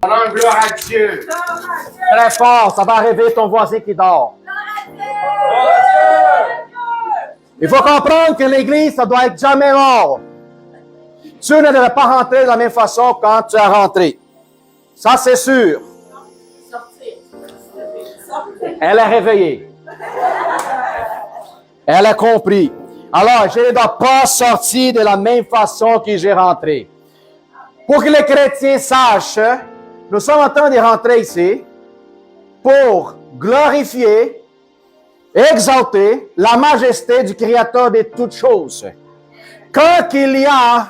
Alors, gloire à Dieu. Très fort, ça va réveiller ton voisin qui dort. Il faut comprendre que l'Église, ça doit être jamais mort. Tu ne devrais pas rentrer de la même façon quand tu as rentré. Ça, c'est sûr. Elle est réveillée. Elle a compris. Alors, je ne dois pas sortir de la même façon que j'ai rentré. Pour que les chrétiens sachent, nous sommes en train de rentrer ici pour glorifier, exalter la majesté du Créateur de toutes choses. Quand il y a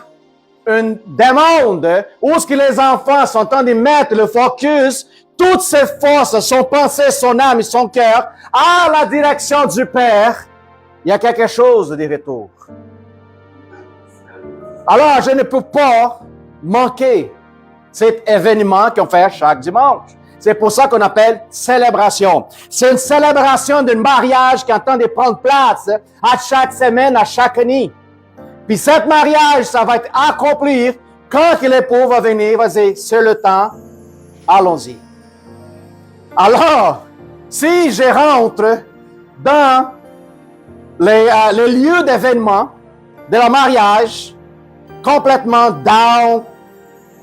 une demande où ce que les enfants sont en train de mettre le focus, toutes ses forces, son pensée, son âme et son cœur à la direction du Père, il y a quelque chose de retour. Alors, je ne peux pas manquer cet événement qu'on fait chaque dimanche. C'est pour ça qu'on appelle célébration. C'est une célébration d'un mariage qui est en train de prendre place à chaque semaine, à chaque nuit. Puis cet mariage, ça va être accompli quand l'époux va venir, va dire, c'est le temps, allons-y. Alors, si je rentre dans les lieux d'événement de le mariage, complètement down,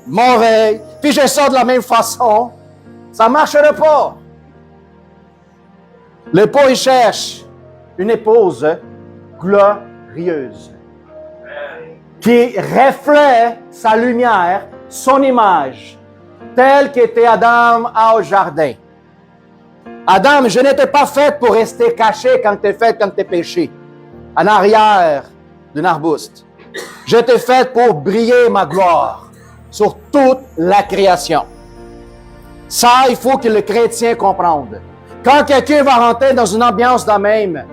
mauvais, puis je sors de la même façon, ça ne marcherait pas. L'époux, il cherche une épouse glorieuse qui reflète sa lumière, son image, telle qu'était Adam au jardin. Adam, je n'étais pas fait pour rester caché quand tu es fait, quand tu es péché, en arrière d'un arbuste. J'étais fait pour briller ma gloire sur toute la création. Ça, il faut que le chrétien comprenne. Quand quelqu'un va rentrer dans une ambiance de même,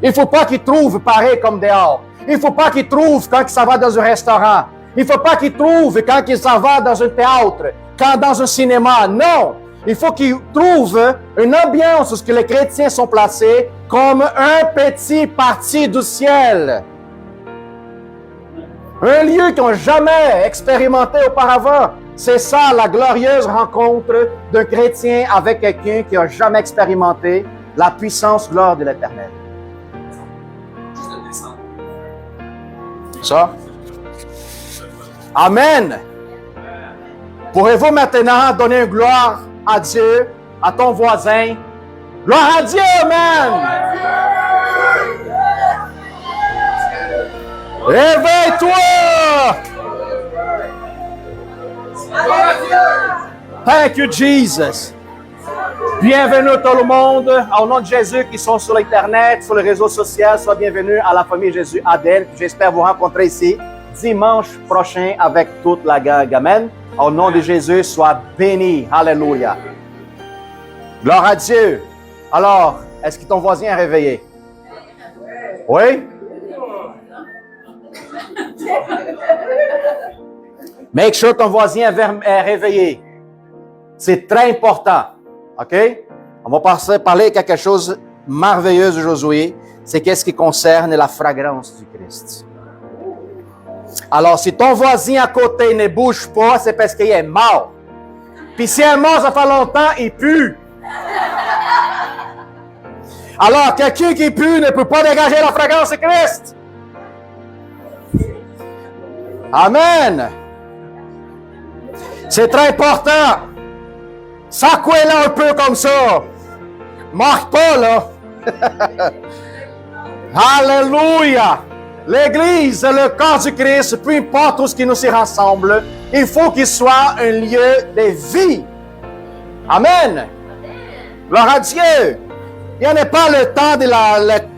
il ne faut pas qu'il trouve pareil comme dehors. Il ne faut pas qu'il trouve quand il s'en va dans un restaurant. Il ne faut pas qu'il trouve quand il s'en va dans un théâtre, quand dans un cinéma. Non! Il faut qu'il trouve une ambiance où les chrétiens sont placés comme un petit parti du ciel. Un lieu qu'ils n'ont jamais expérimenté auparavant. C'est ça, la glorieuse rencontre d'un chrétien avec quelqu'un qui n'a jamais expérimenté la puissance, gloire de l'Éternel. Ça? Amen. Pourrez-vous maintenant donner une gloire à Dieu, à ton voisin? Gloire à Dieu, amen. Réveille-toi! Thank you, Jesus. Bienvenue tout le monde, au nom de Jésus qui sont sur l'Internet, sur les réseaux sociaux. Sois bienvenue à la famille Jésus Adèle. J'espère vous rencontrer ici dimanche prochain avec toute la gang. Amen. Au nom de Jésus, sois béni. Alléluia. Gloire à Dieu. Alors, est-ce que ton voisin est réveillé? Oui? Make sure ton voisin est réveillé. C'est très important. OK? On va parler de quelque chose de merveilleux aujourd'hui. C'est qu'est-ce qui concerne la fragrance du Christ. Alors, si ton voisin à côté ne bouge pas, c'est parce qu'il est mort. Puis si il est mort, ça fait longtemps, il pue. Alors, quelqu'un qui pue ne peut pas dégager la fragrance du Christ. Amen. C'est très important. Sacouez-la un peu comme ça. Marque pas, là. Alléluia. L'Église, le corps du Christ, peu importe où ce qui nous y rassemble, il faut qu'il soit un lieu de vie. Amen. Gloire à Dieu. Il n'y en a pas le temps de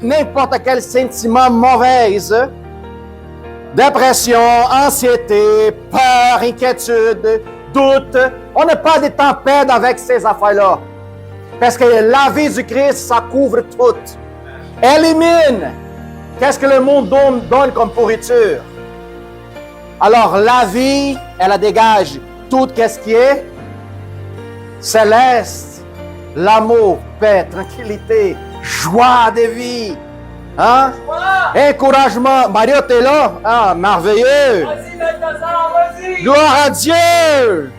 n'importe quel sentiment mauvais. Dépression, anxiété, peur, inquiétude, doute. On n'a pas de tempête avec ces affaires-là. Parce que la vie du Christ, ça couvre tout. Élimine. Qu'est-ce que le monde donne comme pourriture? Alors, la vie, elle dégage tout ce qui est céleste. L'amour, paix, tranquillité, joie de vie. Hein? Encouragement. Mario, t'es là? Ah, merveilleux. Vas-y, Balthazar, vas-y. Gloire à Dieu.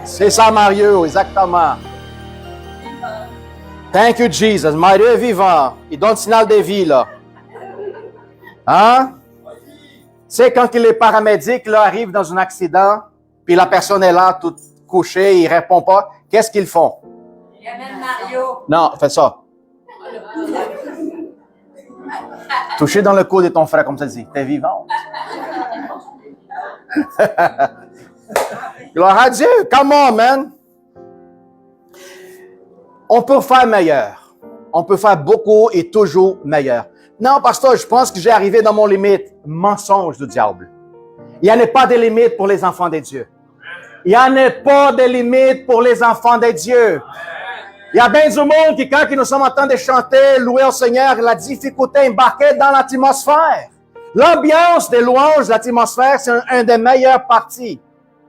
C'est ça, Mario, exactement. Thank you, Jesus. Mario est vivant. Il donne le signal de vie, là. Hein? C'est quand les paramédics là, arrivent dans un accident, puis la personne est là, toute couchée, il ne répond pas. Qu'est-ce qu'ils font? Il amène Mario. Non, fais ça. Toucher dans le cou de ton frère, comme ça dit. T'es vivant. Gloire à Dieu. Come on, man. On peut faire meilleur. On peut faire beaucoup et toujours meilleur. Non, pasteur, je pense que j'ai arrivé dans mon limite. Mensonge du diable. Il n'y en a pas de limite pour les enfants de Dieu. Il n'y en a pas de limite pour les enfants de Dieu. Il y a bien du monde qui, quand nous sommes en train de chanter, louer au Seigneur, la difficulté embarquée dans l'atmosphère. L'ambiance des louanges de l'atmosphère, c'est un des meilleures parties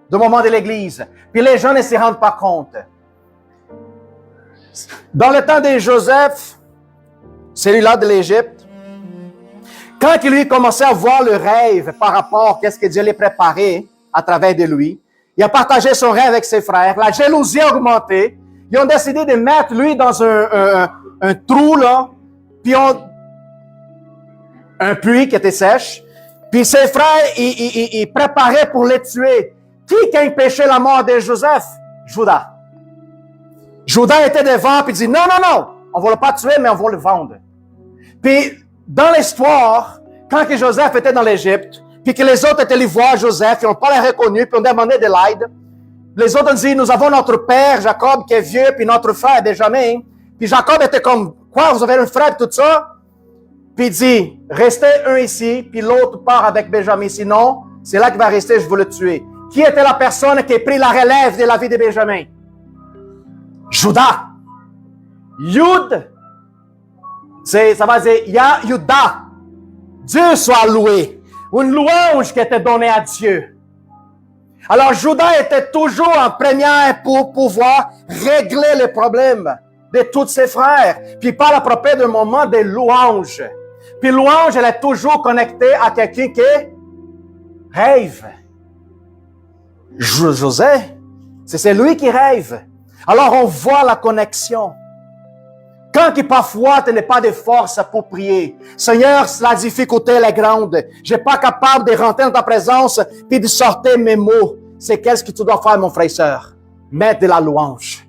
du moment de l'Église. Puis les gens ne s'y rendent pas compte. Dans le temps de Joseph, celui-là de l'Égypte, quand il lui commençait à voir le rêve par rapport à ce que Dieu lui préparait à travers de lui, il a partagé son rêve avec ses frères. La jalousie a augmenté. Ils ont décidé de mettre lui dans un trou, là, puis un puits qui était sèche. Puis ses frères, ils préparaient pour les tuer. Qui a empêché la mort de Joseph? Judas. Judas était devant, puis il dit, non, on ne va le pas tuer, mais on va le vendre. Puis, dans l'histoire, quand que Joseph était dans l'Égypte, puis que les autres étaient allés voir Joseph, ils n'ont pas les reconnu, puis ont demandé de l'aide. Les autres ont dit, nous avons notre père, Jacob, qui est vieux, puis notre frère, Benjamin. Puis Jacob était comme, quoi, vous avez un frère, tout ça? Puis il dit, restez un ici, puis l'autre part avec Benjamin. Sinon, c'est là qu'il va rester, je vais le tuer. Qui était la personne qui a pris la relève de la vie de Benjamin? Judas. Yud, ça va dire, Yahuda. Dieu soit loué. Une louange qui était donnée à Dieu. Alors, Judas était toujours en première pour pouvoir régler les problèmes de tous ses frères. Puis, par la propos d'un moment de louange. Puis, louange, elle est toujours connectée à quelqu'un qui rêve. José, c'est lui qui rêve. Alors, on voit la connexion. Quand parfois, tu n'as pas de force pour prier. Seigneur, la difficulté est grande. Je n'ai pas capable de rentrer dans ta présence puis de sortir mes mots. C'est qu'est-ce que tu dois faire, mon frère et soeur? Mettre de la louange.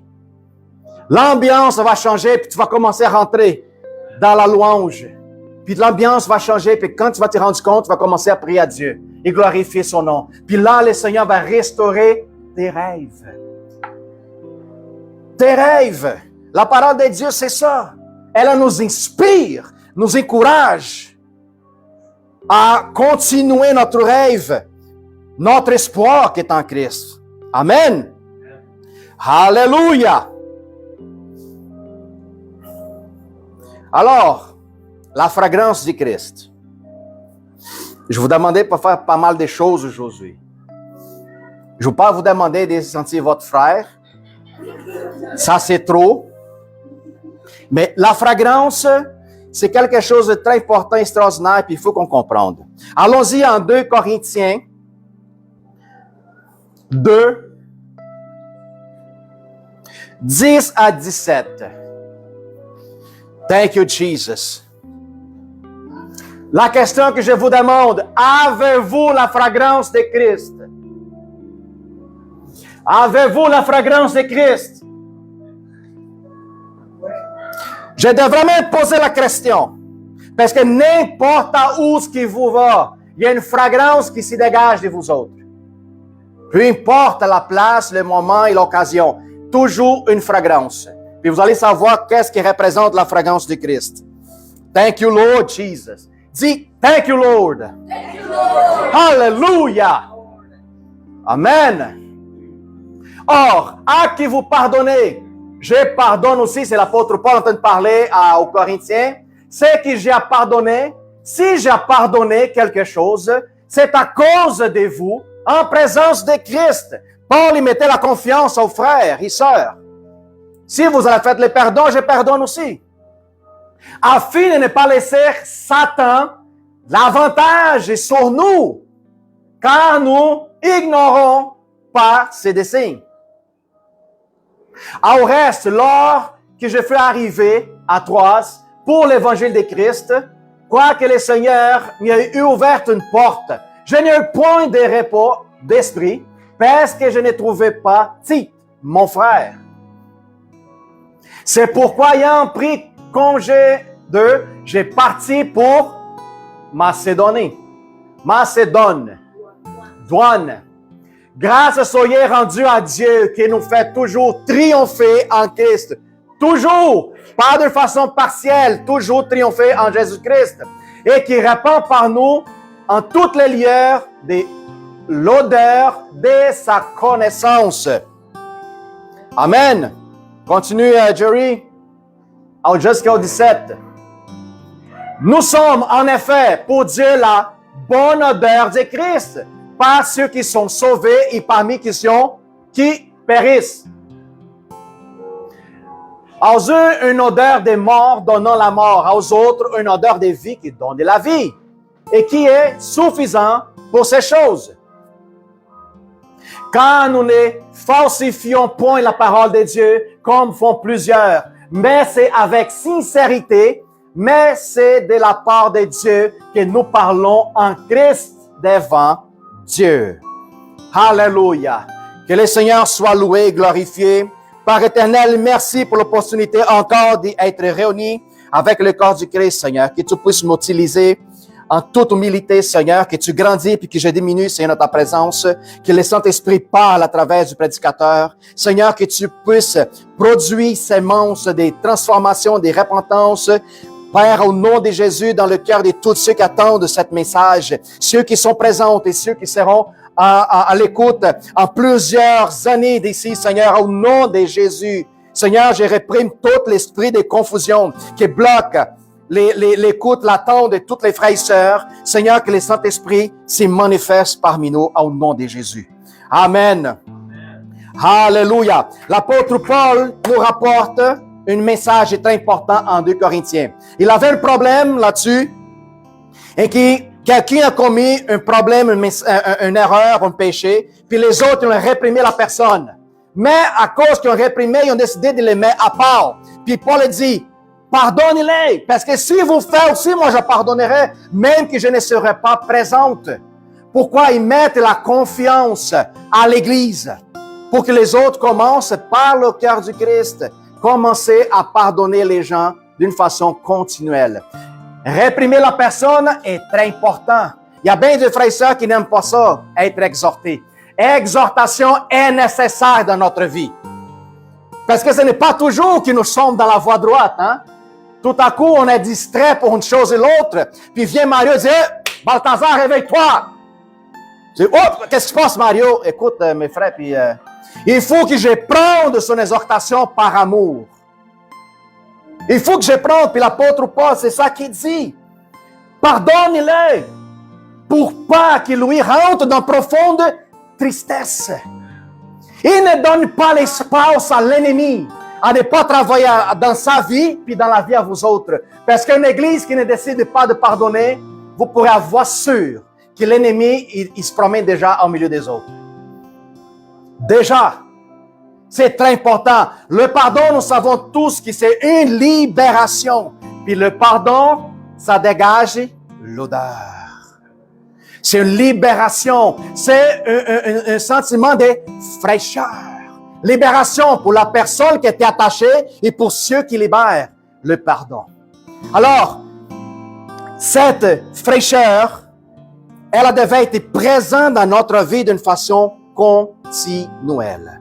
L'ambiance va changer puis tu vas commencer à rentrer dans la louange. Puis l'ambiance va changer puis quand tu vas te rendre compte, tu vas commencer à prier à Dieu et glorifier son nom. Puis là, le Seigneur va restaurer tes rêves. Tes rêves. La parole de Dieu, c'est ça. Elle nous inspire, nous encourage à continuer notre rêve, notre espoir qui est en Christ. Amen. Alléluia. Alors, la fragrance du Christ. Je vous demandais de faire pas mal de choses aujourd'hui. Je ne vais pas vous demander de sentir votre frère. Ça, c'est trop. Mais la fragrance, c'est quelque chose de très important, extraordinaire, puis il faut qu'on comprenne. Allons-y en 2 Corinthiens 2, 10 à 17. Thank you, Jesus. La question que je vous demande, avez-vous la fragrance de Christ? Avez-vous la fragrance de Christ? Je devrais même poser la question. Parce que n'importe où ce qui vous va, il y a une fragrance qui se dégage de vous autres. Peu importe la place, le moment et l'occasion. Toujours une fragrance. Puis vous allez savoir qu'est-ce qui représente la fragrance de Christ. Thank you, Lord Jesus. Dis, thank you, Lord. Thank you, Lord. Hallelujah. Amen. Or, à qui vous pardonnez, je pardonne aussi, c'est l'apôtre Paul en train de parler aux Corinthiens, c'est que j'ai pardonné. Si j'ai pardonné quelque chose, c'est à cause de vous, en présence de Christ. Paul y mettait la confiance aux frères et sœurs. Si vous avez fait le pardon, je pardonne aussi. Afin de ne pas laisser Satan l'avantage sur nous, car nous ignorons pas ses desseins. Au reste, lors que je fus arrivé à Troas pour l'évangile de Christ, quoique le Seigneur m'ait eu ouvert une porte, je n'ai eu point de repos d'esprit, parce que je ne trouvais pas Tite, mon frère. C'est pourquoi, ayant pris congé d'eux, j'ai parti pour Macédoine. Douane. Grâce soyez rendue à Dieu qui nous fait toujours triompher en Christ. Toujours, pas de façon partielle, toujours triompher en Jésus-Christ. Et qui répand par nous en toutes les lieux de l'odeur de sa connaissance. Amen. Continue, Jerry. Jusqu'au 17. Nous sommes en effet pour Dieu la bonne odeur de Christ, par ceux qui sont sauvés et parmi qui périssent. Aux uns, une odeur de mort donnant la mort, aux autres, une odeur de vie qui donne de la vie, et qui est suffisant pour ces choses. Quand nous ne falsifions point la parole de Dieu, comme font plusieurs, mais c'est avec sincérité, mais c'est de la part de Dieu que nous parlons en Christ devant Dieu. Alléluia. Que le Seigneur soit loué et glorifié. Par éternel, merci pour l'opportunité encore d'être réunis avec le corps du Christ, Seigneur. Que tu puisses m'utiliser en toute humilité, Seigneur, que tu grandis puis que je diminue, Seigneur, dans ta présence, que le Saint-Esprit parle à travers du prédicateur. Seigneur, que tu puisses produire semences des transformations, des repentances, Père, au nom de Jésus, dans le cœur de tous ceux qui attendent ce message, ceux qui sont présents et ceux qui seront à l'écoute en plusieurs années d'ici, Seigneur, au nom de Jésus. Seigneur, je réprime tout l'esprit de confusion qui bloque l'écoute, l'attente de toutes les frères et sœurs. Seigneur, que le Saint-Esprit se manifeste parmi nous au nom de Jésus. Amen. Alléluia. L'apôtre Paul nous rapporte un message très important en 2 Corinthiens. Il avait un problème là-dessus et quelqu'un a commis un problème, une erreur, un péché, puis les autres ont réprimé la personne. Mais à cause qu'ils ont réprimé, ils ont décidé de les mettre à part. Puis Paul dit, pardonnez-les, parce que si vous faites aussi, moi je pardonnerai, même que je ne serai pas présente. Pourquoi ils mettent la confiance à l'Église? Pour que les autres commencent par le cœur du Christ, commencer à pardonner les gens d'une façon continuelle. Réprimer la personne est très important. Il y a bien de frères et sœurs qui n'aiment pas ça, être exhortés. Exhortation est nécessaire dans notre vie. Parce que ce n'est pas toujours que nous sommes dans la voie droite. Hein? Tout à coup, on est distrait pour une chose et l'autre. Puis vient Mario et dit, « Balthazar, réveille-toi! » Je dis, « Oh, qu'est-ce qui se passe, Mario? » Écoute, mes frères, puis il faut que je prenne son exhortation par amour. Il faut que je prenne, puis l'apôtre Paul, c'est ça qu'il dit. Pardonnez-les pour pas qu'il lui rentre dans profonde tristesse. Il ne donne pas l'espace à l'ennemi à ne pas travailler dans sa vie puis dans la vie à vous autres. Parce qu'une église qui ne décide pas de pardonner, vous pourrez avoir sûr que l'ennemi, il se promène déjà au milieu des autres. Déjà, c'est très important. Le pardon, nous savons tous que c'est une libération. Puis le pardon, ça dégage l'odeur. C'est une libération. C'est un sentiment de fraîcheur. Libération pour la personne qui était attachée et pour ceux qui libèrent le pardon. Alors, cette fraîcheur, elle devait être présente dans notre vie d'une façon continuelle.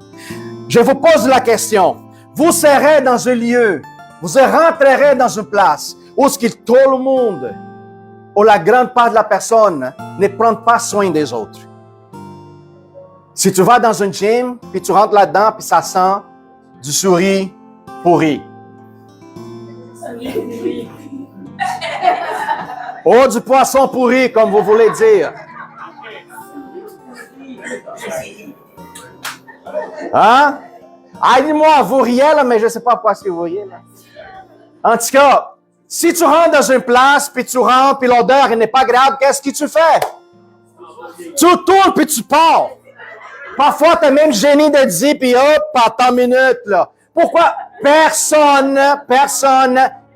Je vous pose la question. Vous serez dans un lieu, vous rentrerez dans une place où tout le monde, ou la grande part de la personne, ne prend pas soin des autres. Si tu vas dans un gym, puis tu rentres là-dedans, puis ça sent du souris pourri. Ou du poisson pourri, comme vous voulez dire. Hein? Ah, dis-moi, vous riez là, mais je ne sais pas pourquoi est-ce que vous riez là. En tout cas, si tu rentres dans une place, puis tu rentres, puis l'odeur n'est pas agréable, qu'est-ce que tu fais? Tu tournes, puis tu pars. Parfois, tu es même gêné de dire, puis hop, attends une minute, là. Pourquoi? Personne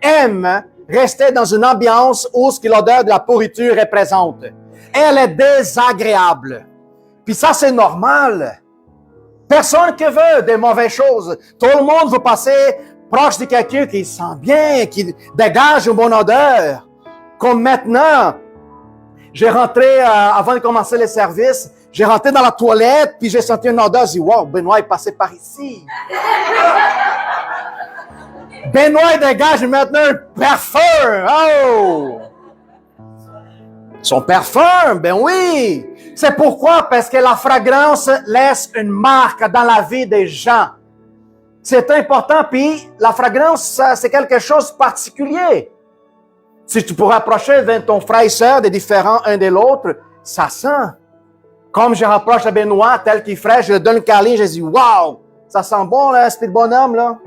aime rester dans une ambiance où ce que l'odeur de la pourriture représente. Elle est désagréable. Puis ça, c'est normal. Personne qui veut des mauvaises choses. Tout le monde veut passer proche de quelqu'un qui sent bien, qui dégage une bonne odeur. Comme maintenant, j'ai rentré, avant de commencer le service, j'ai rentré dans la toilette, puis j'ai senti une odeur. J'ai dit, wow, Benoît est passé par ici. Benoît dégage maintenant un parfum. Oh! Son parfum, ben oui. C'est pourquoi? Parce que la fragrance laisse une marque dans la vie des gens. C'est important, puis la fragrance, ça, c'est quelque chose de particulier. Si tu pourrais approcher de ton frère et soeur, des différents un de l'autre, ça sent. Comme je rapproche à Benoît, tel qu'il est frais, je lui donne le câlin, je dis, wow, ça sent bon, là, ce petit bonhomme, là.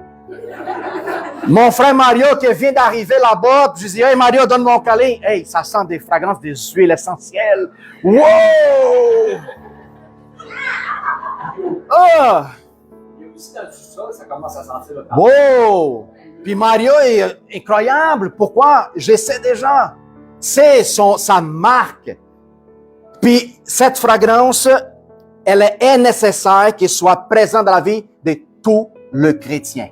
Mon frère Mario qui vient d'arriver là-bas, je dis, hey Mario, donne mon câlin. Hey, ça sent des fragrances, des huiles essentielles. Wow! Ah! Il y a aussi dans le sous-sol, ça commence à sentir le Wow! Puis Mario est incroyable. Pourquoi? Je sais déjà. C'est sa marque. Puis cette fragrance, elle est nécessaire qu'elle soit présente dans la vie de tout le chrétien.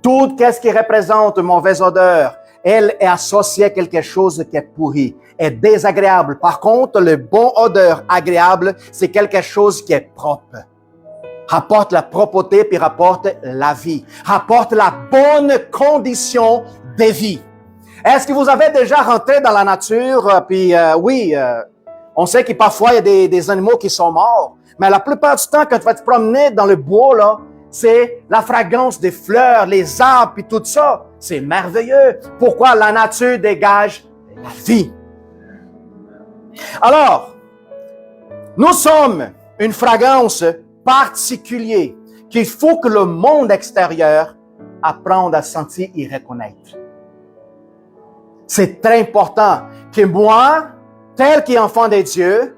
Tout ce qui représente une mauvaise odeur, elle est associée à quelque chose qui est pourri, est désagréable. Par contre, le bon odeur agréable, c'est quelque chose qui est propre. Rapporte la propreté, puis rapporte la vie. Rapporte la bonne condition de vie. Est-ce que vous avez déjà rentré dans la nature, puis on sait que parfois il y a des animaux qui sont morts, mais la plupart du temps, quand tu vas te promener dans le bois, là, c'est la fragrance des fleurs, les arbres, puis tout ça. C'est merveilleux. Pourquoi? La nature dégage la vie. Alors, nous sommes une fragrance particulière qu'il faut que le monde extérieur apprenne à sentir et reconnaître. C'est très important que moi, tel qu'enfant de Dieu,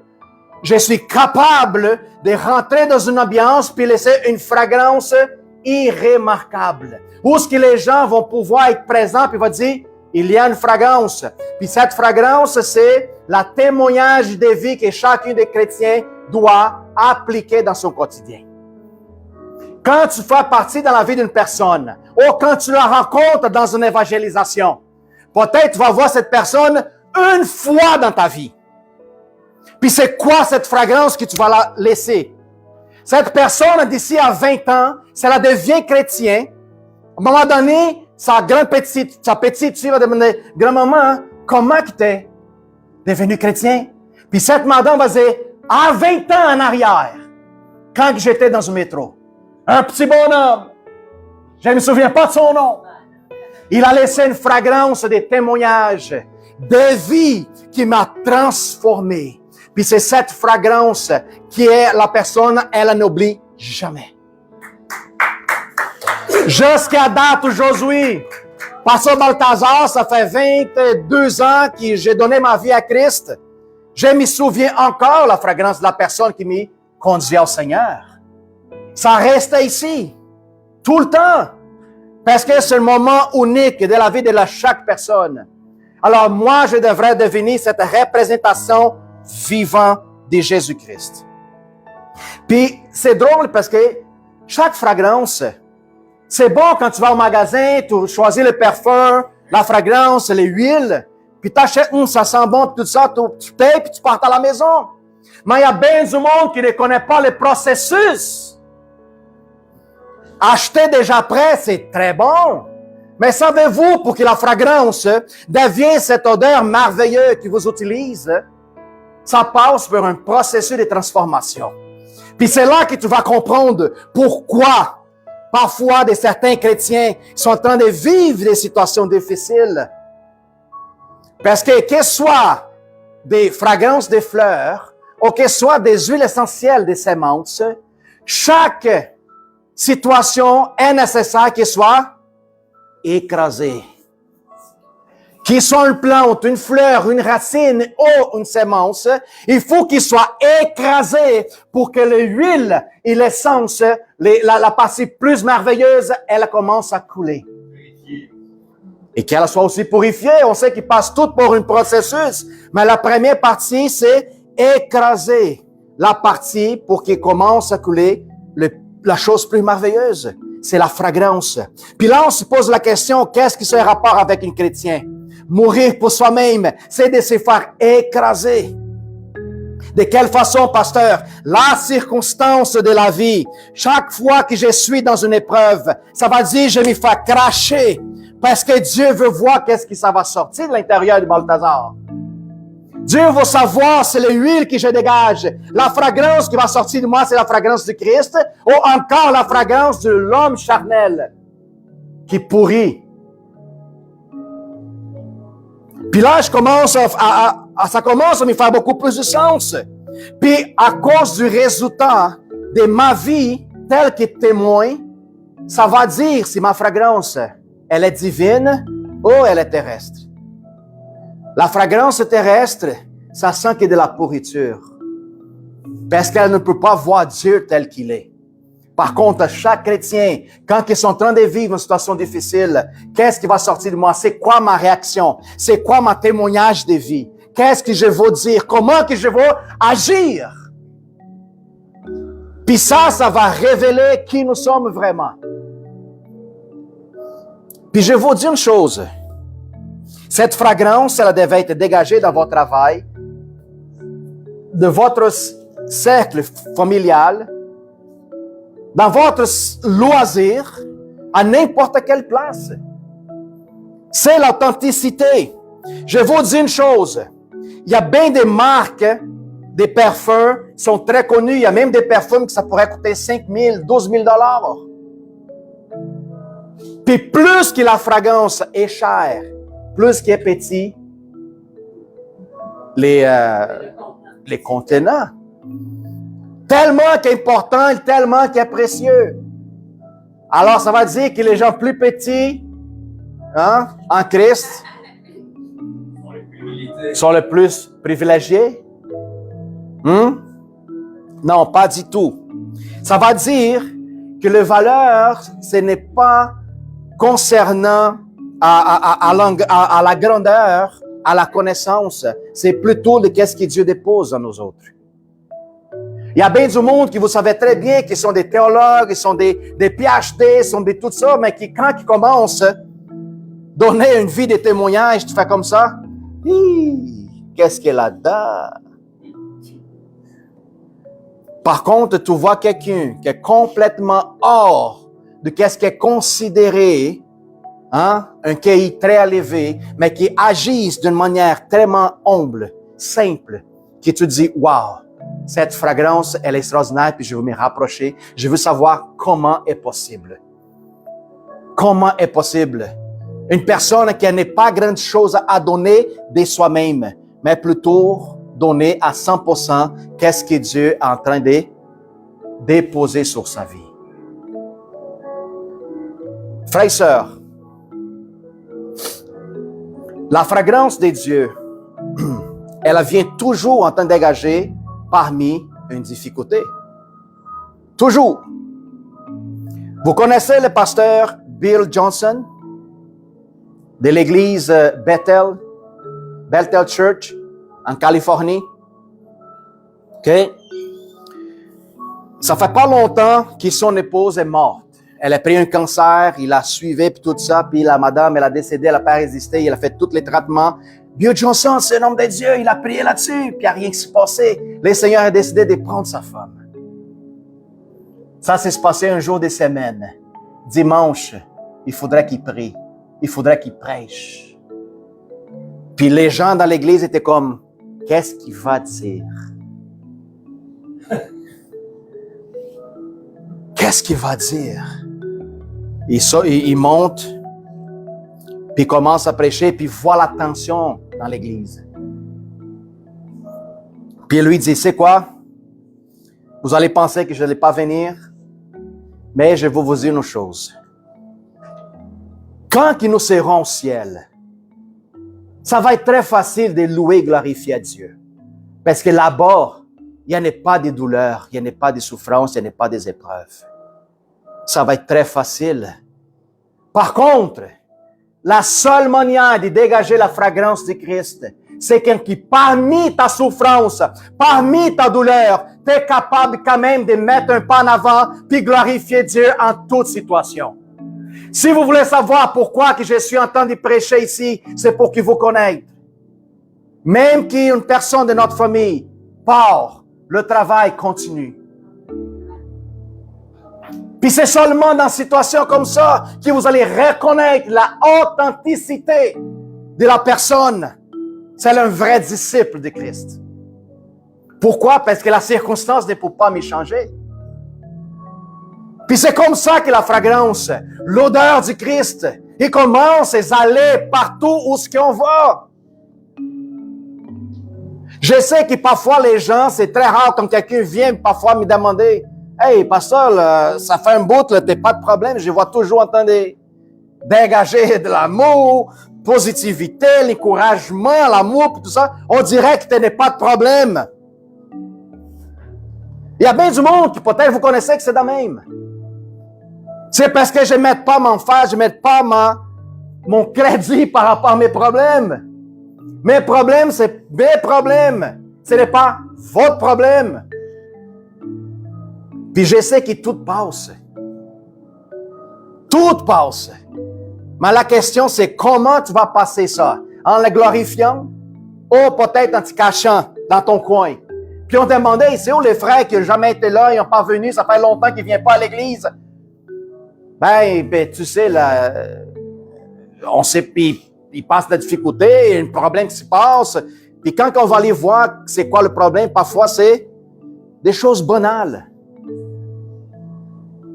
je suis capable de rentrer dans une ambiance puis laisser une fragrance irrémarquable. Où est-ce que les gens vont pouvoir être présents puis vont dire, il y a une fragrance. Puis cette fragrance, c'est le témoignage de vie que chacun des chrétiens doit appliquer dans son quotidien. Quand tu fais partie dans la vie d'une personne, ou quand tu la rencontres dans une évangélisation, peut-être tu vas voir cette personne une fois dans ta vie. Puis c'est quoi cette fragrance que tu vas la laisser? Cette personne, d'ici à 20 ans, si elle devient chrétien, à un moment donné, sa petite fille va demander, grand-maman, comment tu es devenu chrétien? Puis cette madame va dire, à 20 ans en arrière, quand j'étais dans un métro, un petit bonhomme, je ne me souviens pas de son nom, il a laissé une fragrance de témoignages, de vie qui m'a transformé. Puis c'est cette fragrance qui est la personne, elle n'oublie jamais. Jusqu'à date aujourd'hui, Pasteur Balthazar, ça fait 22 ans que j'ai donné ma vie à Christ. Je me souviens encore la fragrance de la personne qui m'a conduit au Seigneur. Ça reste ici, tout le temps. Parce que c'est un moment unique de la vie de chaque personne. Alors moi, je devrais devenir cette représentation vivante de Jésus-Christ. Puis c'est drôle parce que chaque fragrance, c'est bon quand tu vas au magasin, tu choisis le parfum, la fragrance, les huiles, puis tu achètes, ça sent bon, tout ça, tu payes, puis tu pars à la maison. Mais il y a bien du monde qui ne connaît pas le processus. Acheter déjà prêt, c'est très bon. Mais savez-vous, pour que la fragrance devienne cette odeur merveilleuse qui vous utilise, ça passe par un processus de transformation. Puis c'est là que tu vas comprendre pourquoi parfois certains chrétiens sont en train de vivre des situations difficiles. Parce que ce soit des fragrances de fleurs ou que ce soit des huiles essentielles des semences, chaque situation est nécessaire qu'elle soit écrasée. qu'ils soient une plante, une fleur, une racine ou une sémence, il faut qu'ils soient écrasés pour que l'huile et l'essence, la partie plus merveilleuse, elle commence à couler. Et qu'elle soit aussi purifiée. On sait qu'ils passent toutes pour un processus, mais la première partie, c'est écraser la partie pour qu'il commence à couler la chose plus merveilleuse. C'est la fragrance. Puis là, on se pose la question, qu'est-ce qui a rapport avec un chrétien? Mourir pour soi-même, c'est de se faire écraser. De quelle façon, pasteur? La circonstance de la vie. Chaque fois que je suis dans une épreuve, ça va dire je me fais cracher. Parce que Dieu veut voir qu'est-ce qui ça va sortir de l'intérieur de Balthazar. Dieu veut savoir c'est l'huile que je dégage. La fragrance qui va sortir de moi, c'est la fragrance du Christ ou encore la fragrance de l'homme charnel qui pourrit. Puis là, ça commence à me faire beaucoup plus de sens. Puis à cause du résultat de ma vie telle que témoin, ça va dire si ma fragrance, elle est divine ou elle est terrestre. La fragrance terrestre, ça sent qu'il y a de la pourriture. Parce qu'elle ne peut pas voir Dieu tel qu'il est. Par contre, chaque chrétien, quand ils sont en train de vivre une situation difficile, qu'est-ce qui va sortir de moi? C'est quoi ma réaction? C'est quoi mon témoignage de vie? Qu'est-ce que je veux dire? Comment que je veux agir? Puis ça va révéler qui nous sommes vraiment. Puis je vais vous dire une chose. Cette fragrance, elle devait être dégagée dans votre travail, de votre cercle familial, dans votre loisir, à n'importe quelle place. C'est l'authenticité. Je vais vous dire une chose. Il y a bien des marques, des parfums qui sont très connus. Il y a même des parfums que ça pourrait coûter 5 000, 12 000 $. Puis plus que la fragrance est chère, plus qu'il est petit, les contenants. Tellement qu'important, tellement qu'il est précieux. Alors, ça va dire que les gens plus petits, en Christ, sont les plus privilégiés. Non, pas du tout. Ça va dire que la valeur, ce n'est pas concernant à la grandeur, à la connaissance, c'est plutôt de qu'est-ce que Dieu dépose en nous autres. Il y a bien du monde qui vous savez très bien qui sont des théologues, qui sont des PhD, sont des tout ça, mais qui, quand ils commencent à donner une vie de témoignage, tu fais comme ça. Qu'est-ce qu'il y a là-dedans? Par contre, tu vois quelqu'un qui est complètement hors de qu'est-ce qui est considéré un QI très élevé, mais qui agissent d'une manière tellement humble, simple, que tu dis, wow, cette fragrance, elle est extraordinaire, puis je veux me rapprocher. Je veux savoir comment est possible. Comment est possible? Une personne qui n'a pas grande chose à donner de soi-même, mais plutôt donner à 100% qu'est-ce que Dieu est en train de déposer sur sa vie. Frères et sœurs, la fragrance de Dieu, elle vient toujours en train de dégager parmi une difficulté. Toujours. Vous connaissez le pasteur Bill Johnson de l'église Bethel Church en Californie? OK? Ça fait pas longtemps que son épouse est morte. Elle a pris un cancer, il a suivi puis tout ça, puis la madame, elle a décédé, elle n'a pas résisté, il a fait tous les traitements. Bill Johnson, c'est un homme de Dieu, il a prié là-dessus, puis il n'y a rien qui s'est passé. Le Seigneur a décidé de prendre sa femme. Ça s'est passé un jour de semaine. Dimanche, il faudrait qu'il prie, il faudrait qu'il prêche. Puis les gens dans l'église étaient comme, qu'est-ce qu'il va dire? Qu'est-ce qu'il va dire? Il monte, puis il commence à prêcher, puis il voit la tension dans l'église. Puis il lui dit, c'est quoi? Vous allez penser que je n'allais pas venir, mais je vais vous dire une chose. Quand nous serons au ciel, ça va être très facile de louer et glorifier à Dieu. Parce que là-bas, il n'y en a pas de douleurs, il n'y en a pas de souffrances, il n'y en a pas des épreuves. Ça va être très facile. Par contre, la seule manière de dégager la fragrance de Christ, c'est quand parmi ta souffrance, parmi ta douleur, tu es capable quand même de mettre un pas en avant puis glorifier Dieu en toute situation. Si vous voulez savoir pourquoi que je suis en train de prêcher ici, c'est pour que vous connaissiez. Même qu'une personne de notre famille part, le travail continue. Puis c'est seulement dans une situation comme ça que vous allez reconnaître la authenticité de la personne. C'est un vrai disciple de Christ. Pourquoi? Parce que la circonstance ne peut pas me changer. Puis c'est comme ça que la fragrance, l'odeur du Christ, il commence à aller partout où ce qu'on va. Je sais que parfois les gens, c'est très rare quand quelqu'un vient parfois me demander « Hey, pasteur, là, ça fait un bout, là, t'as pas de problème, je vois toujours en train de dégager de l'amour, positivité, l'encouragement, l'amour, puis tout ça. On dirait que tu n'as pas de problème. » Il y a bien du monde qui peut-être vous connaissez que c'est de même. C'est parce que je ne mets pas mon fer, je ne mets pas mon crédit par rapport à mes problèmes. Mes problèmes, c'est mes problèmes. Ce n'est pas votre problème. Puis je sais que tout passe. Tout passe. Mais la question, c'est comment tu vas passer ça? En le glorifiant ou peut-être en te cachant dans ton coin? Puis on demandait, c'est où les frères qui n'ont jamais été là, ils n'ont pas venu, ça fait longtemps qu'ils ne viennent pas à l'église? Ben, tu sais, là, on sait, puis il passe la difficulté, il y a un problème qui se passe. Puis quand on va aller voir c'est quoi le problème, parfois c'est des choses banales.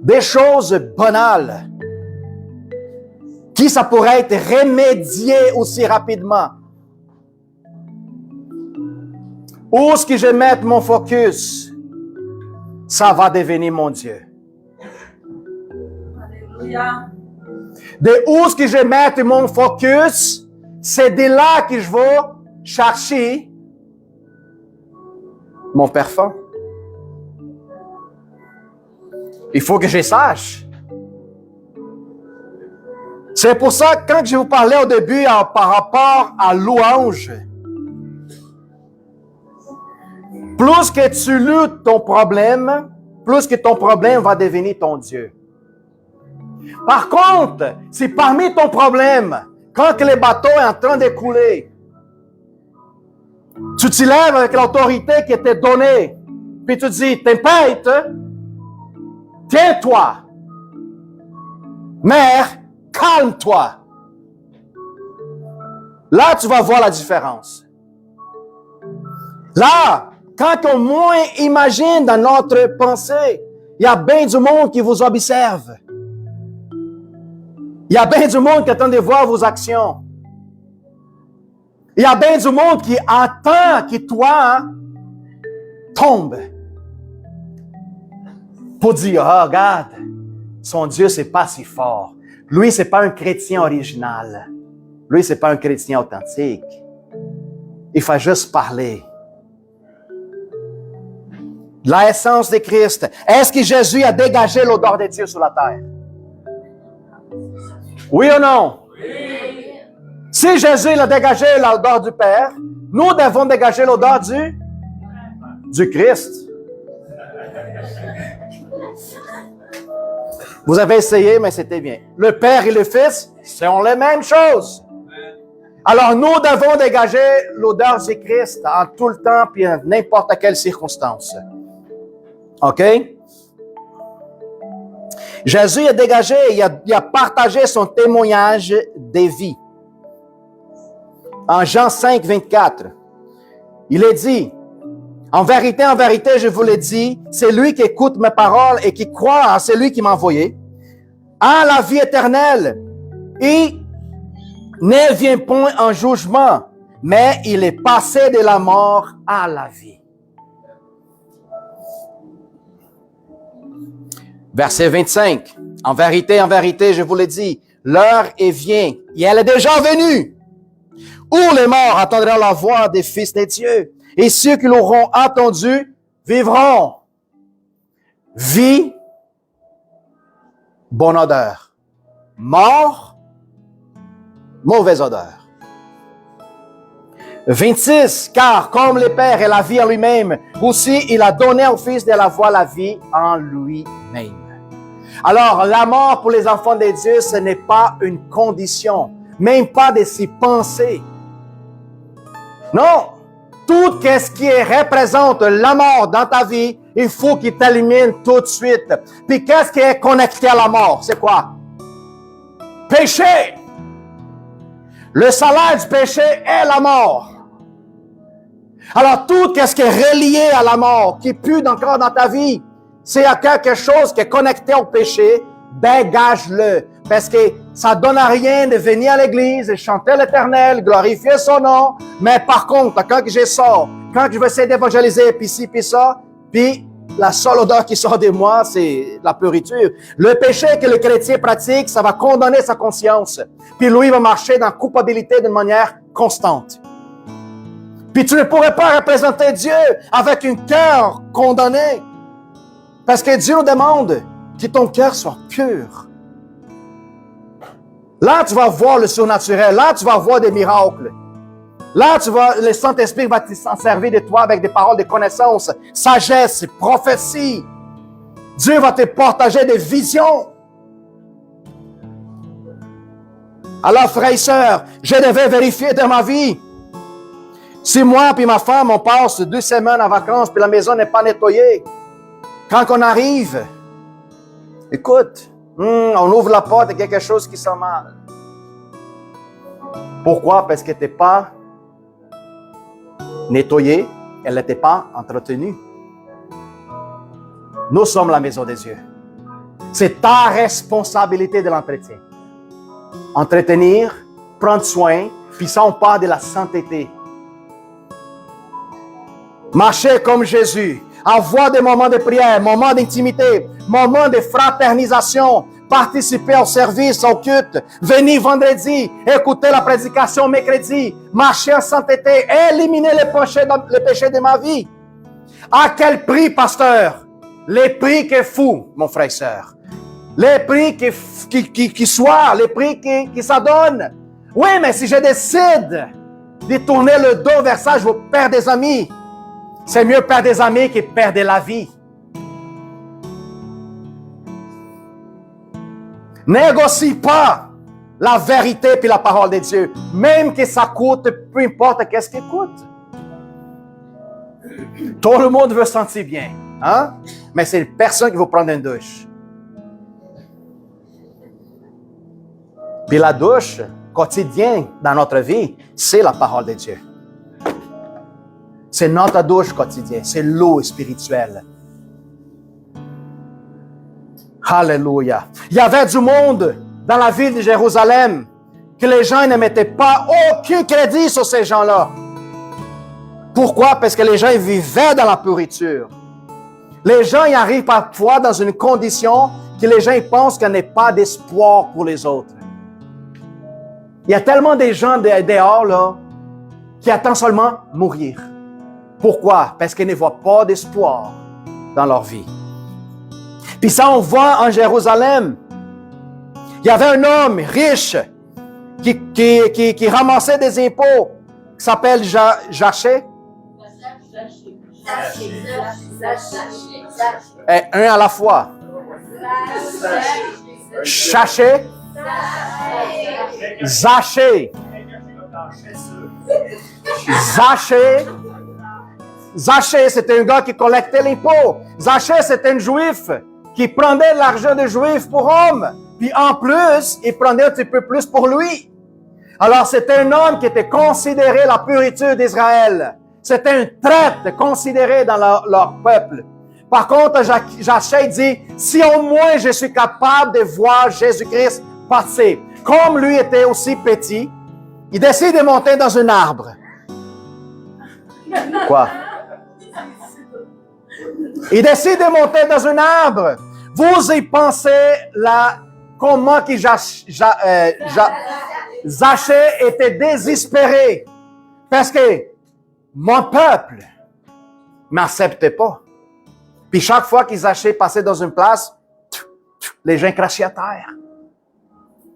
Des choses banales. Qui ça pourrait être remédié aussi rapidement. Où est-ce que je vais mettre mon focus? Ça va devenir mon Dieu. Alléluia. De où est-ce que je vais mettre mon focus? C'est de là que je vais chercher mon parfum. Il faut que je sache. C'est pour ça que quand je vous parlais au début par rapport à louange, plus que tu luttes ton problème, plus que ton problème va devenir ton Dieu. Par contre, si parmi ton problème, quand le bateau est en train de couler, tu te lèves avec l'autorité qui t'est donnée, puis tu dis, tempête, tiens-toi. Mère, calme-toi. Là, tu vas voir la différence. Là, quand on moins imagine dans notre pensée, il y a bien du monde qui vous observe. Il y a bien du monde qui attend de voir vos actions. Il y a bien du monde qui attend que toi tombes. Pour dire, oh, regarde, son Dieu, c'est pas si fort. Lui, c'est pas un chrétien original. Lui, c'est pas un chrétien authentique. Il faut juste parler. L'essence de Christ. Est-ce que Jésus a dégagé l'odeur de Dieu sur la terre? Oui ou non? Oui. Si Jésus a dégagé l'odeur du Père, nous devons dégager l'odeur du Christ. Vous avez essayé, mais c'était bien. Le Père et le Fils sont les mêmes choses. Alors, nous devons dégager l'odeur du Christ en tout le temps puis en n'importe quelle circonstance. OK? Jésus a dégagé, il a partagé son témoignage de vie. En Jean 5, 24, il est dit, en vérité, je vous le dis, c'est lui qui écoute mes paroles et qui croit en celui qui m'a envoyé, a la vie éternelle et ne vient point en jugement, mais il est passé de la mort à la vie. Verset 25. En vérité, je vous le dis, l'heure est vient, et elle est déjà venue, Où les morts entendront la voix des fils des dieux. Et ceux qui l'auront entendu vivront. Vie, bonne odeur. Mort, mauvaise odeur. 26, car comme le Père est la vie en lui-même, aussi il a donné au Fils de la voir la vie en lui-même. Alors, la mort pour les enfants de Dieu, ce n'est pas une condition, même pas de s'y penser. Non, tout ce qui représente la mort dans ta vie, il faut qu'il t'élimine tout de suite. Puis qu'est-ce qui est connecté à la mort? C'est quoi? Péché. Le salaire du péché est la mort. Alors, tout ce qui est relié à la mort, qui pue encore dans ta vie, s'il y a quelque chose qui est connecté au péché, dégage-le. Parce que ça ne donne à rien de venir à l'église et chanter l'Éternel, glorifier son nom. Mais par contre, quand je sors, quand je vais essayer d'évangéliser, puis ci, puis ça, puis la seule odeur qui sort de moi, c'est la pourriture. Le péché que le chrétien pratique, ça va condamner sa conscience. Puis lui va marcher dans la culpabilité d'une manière constante. Puis tu ne pourrais pas représenter Dieu avec un cœur condamné. Parce que Dieu nous demande que ton cœur soit pur. Là, tu vas voir le surnaturel. Là, tu vas voir des miracles. Là, le Saint-Esprit va s'en servir de toi avec des paroles de connaissance, sagesse, prophétie. Dieu va te partager des visions. Alors, frères et sœurs, je devais vérifier dans ma vie. Si moi et ma femme, on passe 2 semaines en vacances puis la maison n'est pas nettoyée, quand on arrive, écoute, on ouvre la porte et quelque chose qui sent mal. Pourquoi? Parce qu'elle n'était pas nettoyée, elle n'était pas entretenue. Nous sommes la maison des dieux. C'est ta responsabilité de l'entretien. Entretenir, prendre soin, puis ça on parle de la sainteté. Marcher comme Jésus, avoir des moments de prière, moments d'intimité, moments de fraternisation, participer au service, au culte, venir vendredi, écouter la prédication mercredi, marcher en sainteté, éliminer les péchés de ma vie. À quel prix, pasteur? Les prix qui est fou, mon frère et soeur. Les prix qui soit, les prix qui s'adonnent. Oui, mais si je décide de tourner le dos vers ça, je vais perdre des amis. C'est mieux perdre des amis que perdre la vie. Négocie pas la vérité puis la parole de Dieu. Même que ça coûte, peu importe qu'est-ce qui coûte. Tout le monde veut se sentir bien. Hein? Mais c'est personne qui veut prendre une douche. Puis la douche quotidienne dans notre vie, c'est la parole de Dieu. C'est notre douche quotidienne. C'est l'eau spirituelle. Alléluia. Il y avait du monde dans la ville de Jérusalem que les gens ne mettaient pas aucun crédit sur ces gens-là. Pourquoi? Parce que les gens vivaient dans la pourriture. Les gens y arrivent parfois dans une condition que les gens pensent qu'il n'y a pas d'espoir pour les autres. Il y a tellement de gens dehors là, qui attendent seulement mourir. Pourquoi? Parce qu'ils ne voient pas d'espoir dans leur vie. Puis ça, on voit en Jérusalem. Il y avait un homme riche qui ramassait des impôts, qui s'appelle Zachée. Un à la fois. Zachée. Zachée. Zachée. Zachée, c'était un gars qui collectait l'impôt. Zachée, c'était un juif qui prenait l'argent des juifs pour homme. Puis en plus, il prenait un petit peu plus pour lui. Alors, c'était un homme qui était considéré la pourriture d'Israël. C'était un traître considéré dans leur peuple. Par contre, Zachée dit, si au moins je suis capable de voir Jésus-Christ passer. Comme lui était aussi petit, il décide de monter dans un arbre. Quoi? Il décide de monter dans un arbre. Vous y pensez là, comment qu'il Zachée était désespéré parce que mon peuple ne m'acceptait pas. Puis chaque fois que Zachée passait dans une place, les gens crachaient à terre.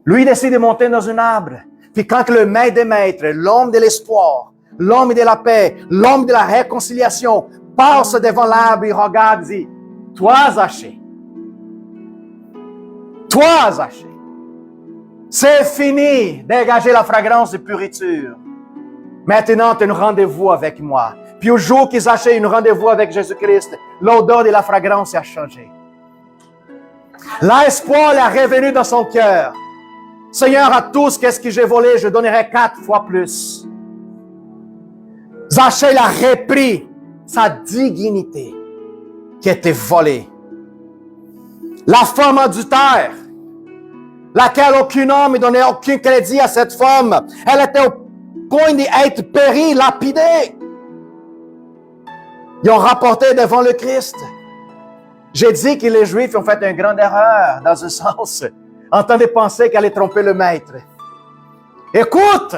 Lui, il décide de monter dans un arbre. Puis quand le maître des maîtres, l'homme de l'espoir, l'homme de la paix, l'homme de la réconciliation, passe devant l'arbre, il regarde et dit, « Toi, Zachée, c'est fini, dégagez la fragrance de pourriture. Maintenant, tu as un rendez-vous avec moi. » Puis au jour qu'ils achètent un rendez-vous avec Jésus-Christ, l'odeur de la fragrance a changé. L'espoir est revenu dans son cœur. Seigneur, à tous, qu'est-ce que j'ai volé? Je donnerai 4 fois plus. Zachée a repris sa dignité qui était volée. La femme adultère, laquelle aucun homme ne donnait aucun crédit à cette femme, elle était au point d'être périe, lapidée. Ils ont rapporté devant le Christ. J'ai dit que les Juifs ont fait une grande erreur, dans un sens, en train de penser qu'elle allait tromper le maître. Écoute,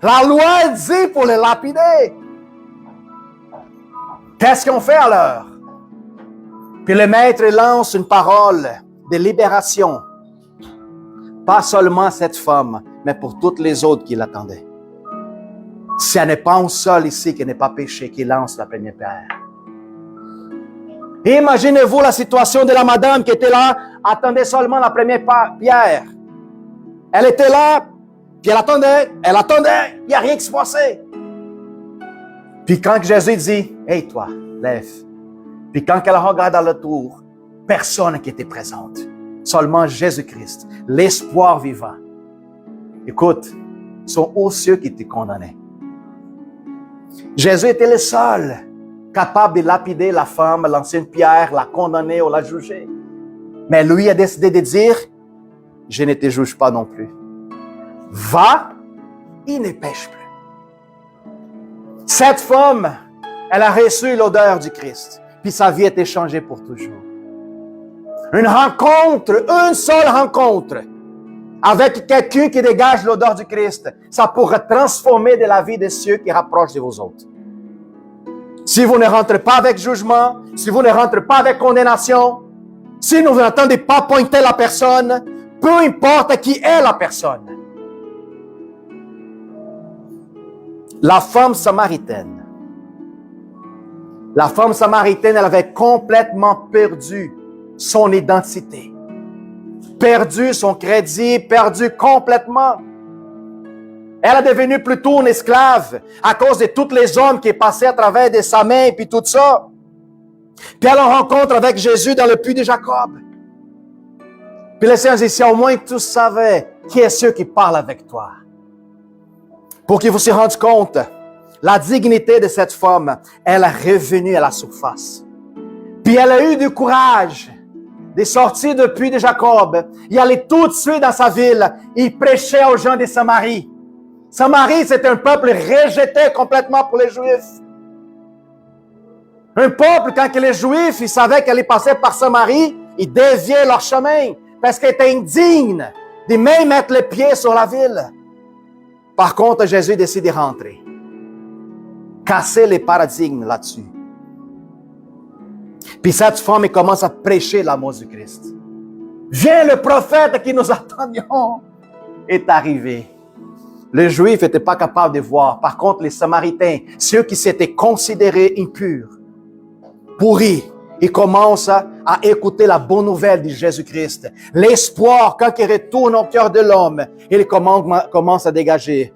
la loi dit pour les lapider. Qu'est-ce qu'on fait alors? Puis le maître lance une parole de libération. Pas seulement à cette femme, mais pour toutes les autres qui l'attendaient. Si elle n'est pas un seul ici qui n'est pas péché, qui lance la première pierre. Imaginez-vous la situation de la madame qui était là, attendait seulement la première pierre. Elle était là, puis elle attendait, il n'y a rien qui se passait. Puis quand Jésus dit, « Hey toi, lève. » Puis quand elle regarde à l'autour, personne qui était présente. Seulement Jésus-Christ, l'espoir vivant. Écoute, ce sont eux ceux qui étaient condamnés. Jésus était le seul capable de lapider la femme, lancer une pierre, la condamner ou la juger. Mais lui a décidé de dire, je ne te juge pas non plus. Va, il ne pêche plus. Cette femme, elle a reçu l'odeur du Christ, puis sa vie a été changée pour toujours. Une seule rencontre avec quelqu'un qui dégage l'odeur du Christ, ça pourrait transformer de la vie de ceux qui rapprochent de vous autres. Si vous ne rentrez pas avec jugement, si vous ne rentrez pas avec condamnation, si vous n'entendez pas pointer la personne, peu importe qui est la personne. La femme samaritaine, elle avait complètement perdu son identité, perdu son crédit, perdu complètement. Elle est devenue plutôt une esclave à cause de tous les hommes qui passaient à travers de sa main et puis tout ça. Puis elle rencontre avec Jésus dans le puits de Jacob. Puis le Seigneur dit, si au moins tu savais qui est ceux qui parlent avec toi. Pour que vous se rendiez compte, la dignité de cette femme, elle est revenue à la surface. Puis elle a eu du courage de sortir du puits de Jacob. Il allait tout de suite dans sa ville. Il prêchait aux gens de Samarie. Samarie, c'était un peuple rejeté complètement pour les Juifs. Un peuple, quand les Juifs, ils savaient qu'elle passait par Samarie, ils déviaient leur chemin parce qu'elle était indigne de même mettre les pieds sur la ville. Par contre, Jésus décide de rentrer. Casser les paradigmes là-dessus. Puis cette femme commence à prêcher l'amour du Christ. Viens, le prophète que nous attendions est arrivé. Les Juifs n'étaient pas capables de voir. Par contre, les Samaritains, ceux qui s'étaient considérés impurs, pourris, ils commencent à écouter la bonne nouvelle de Jésus-Christ. L'espoir, quand il retourne au cœur de l'homme, il commence à dégager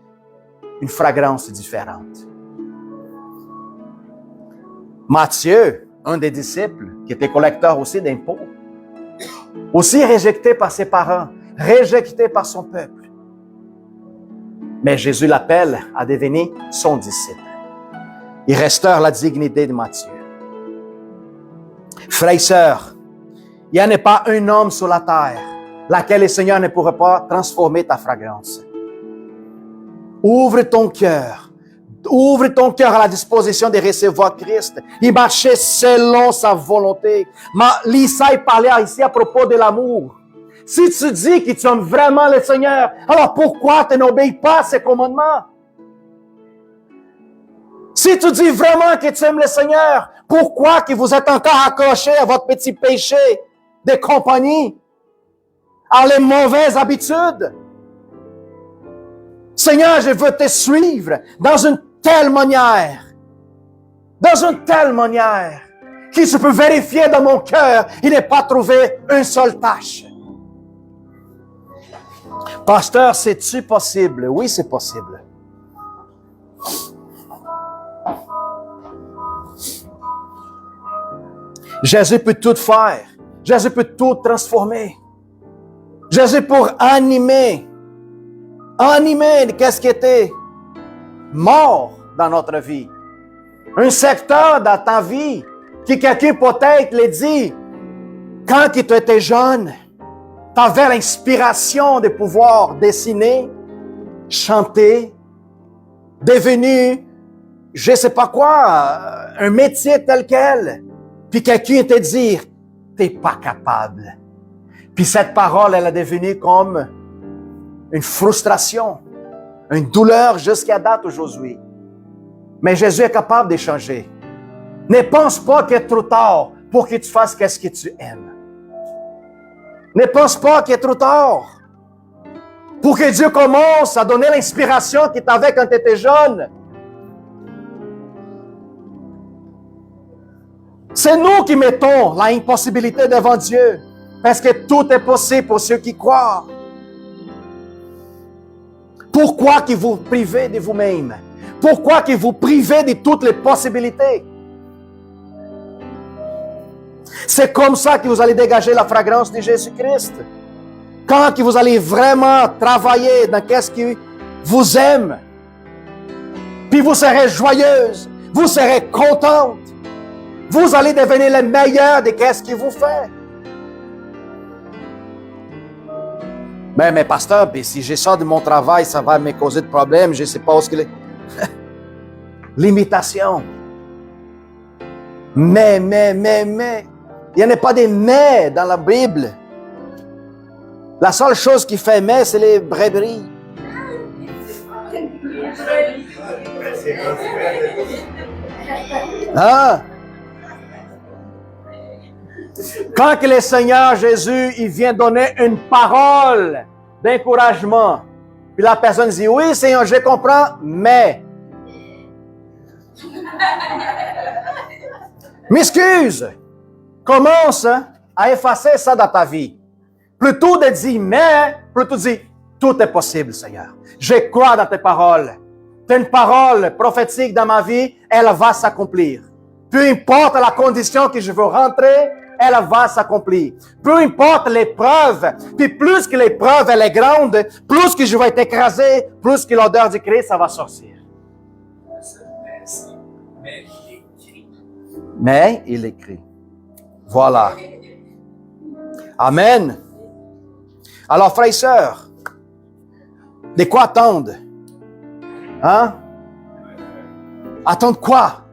une fragrance différente. Matthieu, un des disciples, qui était collecteur aussi d'impôts, aussi rejeté par ses parents, rejeté par son peuple. Mais Jésus l'appelle à devenir son disciple. Il restaure la dignité de Matthieu. Frères et sœurs, il n'y a pas un homme sur la terre laquelle le Seigneur ne pourrait pas transformer ta fragrance. Ouvre ton cœur. Ouvre ton cœur à la disposition de recevoir Christ. Il marchait selon sa volonté. Lisa parlait ici à propos de l'amour. Si tu dis que tu aimes vraiment le Seigneur, alors pourquoi tu n'obéis pas à ses commandements? Si tu dis vraiment que tu aimes le Seigneur, pourquoi que vous êtes encore accroché à votre petit péché de compagnie, à les mauvaises habitudes? Seigneur, je veux te suivre dans une telle manière que je peux vérifier dans mon cœur, il n'est pas trouvé une seule tâche. Pasteur, c'est-tu possible? Oui, c'est possible. Jésus peut tout faire. Jésus peut tout transformer. Jésus peut animer qu'est-ce qui était mort dans notre vie. Un secteur dans ta vie que quelqu'un peut-être l'a dit quand tu étais jeune, tu avais l'inspiration de pouvoir dessiner, chanter, devenir, je ne sais pas quoi, un métier tel quel. Puis quelqu'un te dit, tu n'es pas capable. Puis cette parole, elle est devenue comme une frustration, une douleur jusqu'à date aujourd'hui. Mais Jésus est capable de changer. Ne pense pas qu'il est trop tard pour que tu fasses ce que tu aimes. Ne pense pas qu'il est trop tard pour que Dieu commence à donner l'inspiration qu'il t'avait quand tu étais jeune. C'est nous qui mettons l'impossibilité devant Dieu, parce que tout est possible pour ceux qui croient. Pourquoi que vous privez de vous-même? Pourquoi que vous privez de toutes les possibilités? C'est comme ça que vous allez dégager la fragrance de Jésus-Christ. Quand que vous allez vraiment travailler dans ce qui vous aime, puis vous serez joyeuse, vous serez contente, vous allez devenir le meilleur de ce qu'il vous fait. Mais pasteur, si je sors de mon travail, ça va me causer de problèmes, je ne sais pas où ce qu'il est. L'imitation. Mais. Il n'y en a pas de mais dans la Bible. La seule chose qui fait mais, c'est les brebis. Hein? Quand que le Seigneur Jésus, il vient donner une parole d'encouragement, puis la personne dit, oui Seigneur, je comprends, mais... M'excuse. Commence à effacer ça dans ta vie. Plutôt de dire mais, plutôt de dire tout est possible, Seigneur. Je crois dans tes paroles. Tu as une parole prophétique dans ma vie, elle va s'accomplir. Peu importe la condition que je veux rentrer, elle va s'accomplir. Peu importe l'épreuve, puis plus que l'épreuve elle est grande, plus que je vais être écrasé, plus que l'odeur du Christ, ça va sortir. Mais il écrit. Voilà. Amen. Alors, frères et sœurs, de quoi attendre? Hein? Attendre quoi?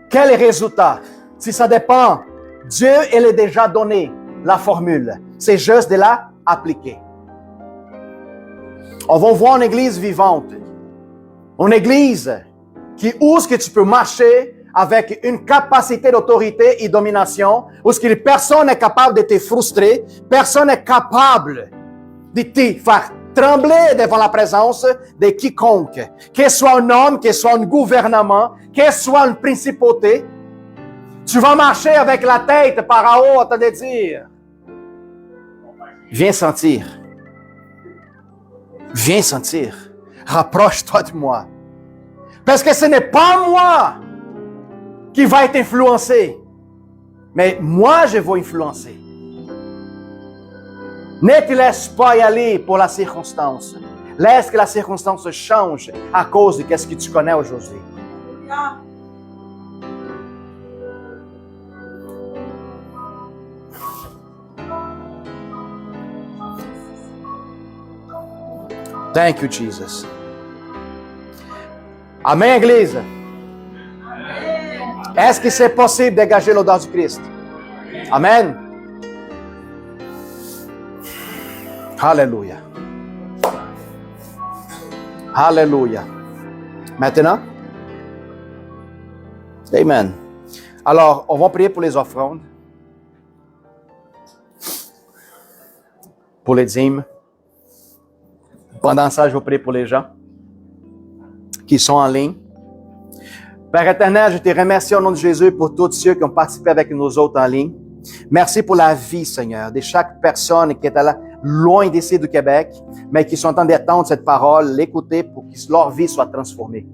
Quel résultat? Si ça dépend, Dieu, il a déjà donné la formule. C'est juste de la appliquer. On va voir une église vivante. Une église où est-ce que tu peux marcher avec une capacité d'autorité et domination, où personne n'est capable de te frustrer, personne n'est capable de te faire trembler devant la présence de quiconque, que ce soit un homme, que ce soit un gouvernement, que ce soit une principauté. Tu vas marcher avec la tête par en haut, en train de dire, viens sentir, rapproche-toi de moi. Parce que ce n'est pas moi qui va être influencé. Mais moi, je vais influencer. Ne te laisse pas y aller pour la circonstance. Laisse que la circonstance change à cause de ce que tu connais aujourd'hui. Thank you, Jesus. Amen, Église. Est-ce que c'est possible de dégager l'odeur du Christ? Amen. Alléluia. Alléluia. Maintenant? Amen. Alors, on va prier pour les offrandes, pour les dîmes. Pendant ça, je vais prier pour les gens qui sont en ligne. Père éternel, je te remercie au nom de Jésus pour tous ceux qui ont participé avec nous autres en ligne. Merci pour la vie, Seigneur, de chaque personne qui est là, loin d'ici du Québec, mais qui sont en train d'entendre cette parole, l'écouter pour que leur vie soit transformée.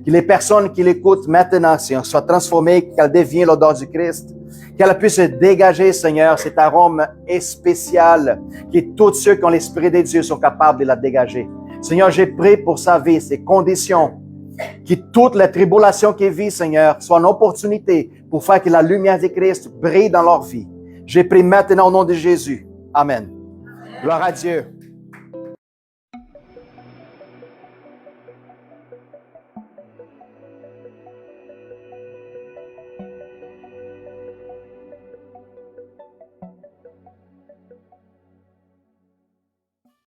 Que les personnes qui l'écoutent maintenant, Seigneur, soient transformées, qu'elles deviennent l'odeur du Christ, qu'elles puissent dégager, Seigneur, cet arôme spécial, que tous ceux qui ont l'Esprit de Dieu sont capables de la dégager. Seigneur, j'ai prié pour sa vie, ses conditions, que toutes les tribulations qu'ils vivent, Seigneur, soient une opportunité pour faire que la lumière de Christ brille dans leur vie. J'ai prié maintenant au nom de Jésus. Amen. Gloire à Dieu.